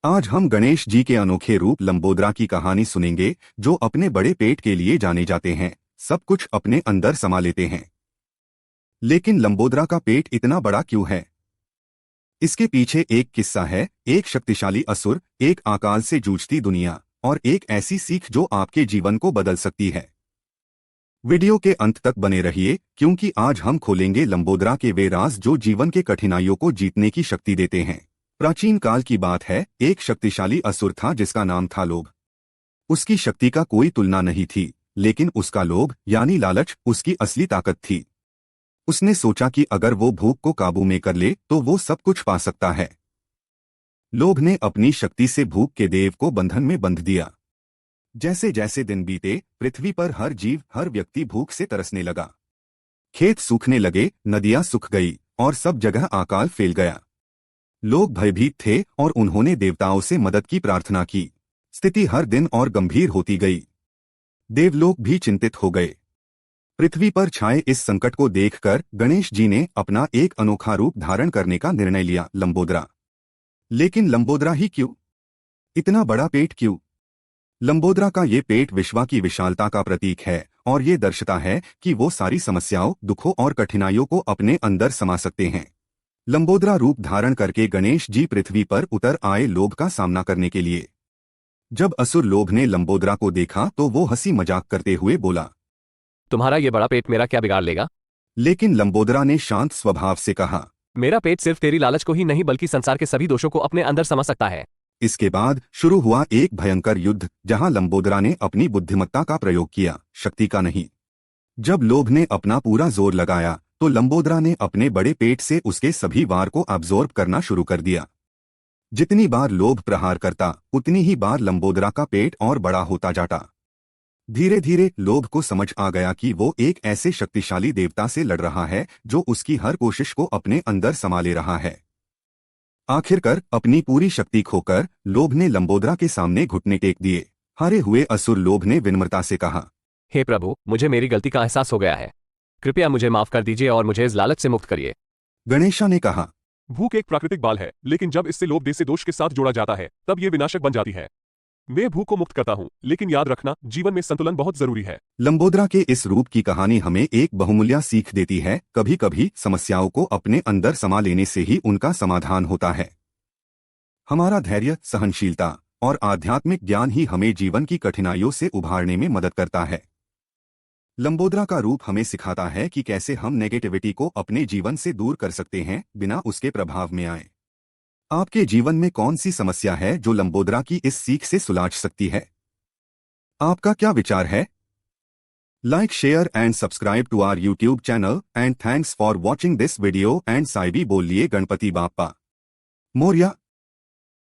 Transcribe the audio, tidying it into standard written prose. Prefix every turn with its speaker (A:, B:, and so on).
A: आज हम गणेश जी के अनोखे रूप लंबोदरा की कहानी सुनेंगे, जो अपने बड़े पेट के लिए जाने जाते हैं, सब कुछ अपने अंदर समा लेते हैं। लेकिन लंबोदरा का पेट इतना बड़ा क्यों है? इसके पीछे एक किस्सा है, एक शक्तिशाली असुर, एक अकाल से जूझती दुनिया और एक ऐसी सीख जो आपके जीवन को बदल सकती है। वीडियो के अंत तक बने रहिए, क्योंकि आज हम खोलेंगे लंबोदरा के वे राज जो जीवन के कठिनाइयों को जीतने की शक्ति देते हैं। प्राचीन काल की बात है, एक शक्तिशाली असुर था जिसका नाम था लोभ। उसकी शक्ति का कोई तुलना नहीं थी, लेकिन उसका लोभ यानी लालच उसकी असली ताकत थी। उसने सोचा कि अगर वो भूख को काबू में कर ले तो वो सब कुछ पा सकता है। लोभ ने अपनी शक्ति से भूख के देव को बंधन में बंध दिया। जैसे जैसे दिन बीते, पृथ्वी पर हर जीव, हर व्यक्ति भूख से तरसने लगा। खेत सूखने लगे, नदियां सूख गई और सब जगह अकाल फैल गया। लोग भयभीत थे और उन्होंने देवताओं से मदद की प्रार्थना की। स्थिति हर दिन और गंभीर होती गई। देवलोक भी चिंतित हो गए। पृथ्वी पर छाए इस संकट को देखकर गणेश जी ने अपना एक अनोखा रूप धारण करने का निर्णय लिया, लंबोदरा। लेकिन लंबोदरा ही क्यों? इतना बड़ा पेट क्यों? लंबोदरा का ये पेट विश्व की विशालता का प्रतीक है और ये दर्शाता है कि वो सारी समस्याओं, दुखों और कठिनाइयों को अपने अंदर समा सकते हैं। लंबोदरा रूप धारण करके गणेश जी पृथ्वी पर उतर आए लोभ का सामना करने के लिए। जब असुर लोभ ने लंबोदरा को देखा तो वो हंसी मजाक करते हुए बोला,
B: तुम्हारा ये बड़ा पेट मेरा क्या बिगाड़ लेगा?
A: लेकिन लंबोदरा ने शांत स्वभाव से कहा,
B: मेरा पेट सिर्फ तेरी लालच को ही नहीं बल्कि संसार के सभी दोषों को अपने अंदर समा सकता है।
A: इसके बाद शुरू हुआ एक भयंकर युद्ध, जहां लंबोदरा ने अपनी बुद्धिमत्ता का प्रयोग किया, शक्ति का नहीं। जब लोभ ने अपना पूरा जोर लगाया तो लंबोदरा ने अपने बड़े पेट से उसके सभी वार को अब्जॉर्ब करना शुरू कर दिया। जितनी बार लोभ प्रहार करता, उतनी ही बार लंबोदरा का पेट और बड़ा होता जाता। धीरे धीरे लोभ को समझ आ गया कि वो एक ऐसे शक्तिशाली देवता से लड़ रहा है जो उसकी हर कोशिश को अपने अंदर समा ले रहा है। आखिरकार अपनी पूरी शक्ति खोकर लोभ ने लंबोदरा के सामने घुटने टेक दिए। हारे हुए असुर लोभ ने विनम्रता से कहा,
B: हे प्रभु, मुझे मेरी गलती का एहसास हो गया है। कृपया मुझे माफ कर दीजिए और मुझे इस लालच से मुक्त करिए।
A: गणेशा ने कहा,
C: भूख एक प्राकृतिक बाल है, लेकिन जब इससे लोभ देश से दोष के साथ जोड़ा जाता है तब ये विनाशक बन जाती है। मैं भूख को मुक्त करता हूँ, लेकिन याद रखना, जीवन में संतुलन बहुत जरूरी है।
A: लंबोदरा के इस रूप की कहानी हमें एक बहुमूल्य सीख देती है, कभी कभी समस्याओं को अपने अंदर समा लेने से ही उनका समाधान होता है। हमारा धैर्य, सहनशीलता और आध्यात्मिक ज्ञान ही हमें जीवन की कठिनाइयों से उभारने में मदद करता है। लंबोदरा का रूप हमें सिखाता है कि कैसे हम नेगेटिविटी को अपने जीवन से दूर कर सकते हैं बिना उसके प्रभाव में आए। आपके जीवन में कौन सी समस्या है जो लंबोदरा की इस सीख से सुलझ सकती है? आपका क्या विचार है? Like, share and subscribe to our YouTube channel and thanks for watching this video and साइबी बोलिए गणपति बाप्पा मोरया।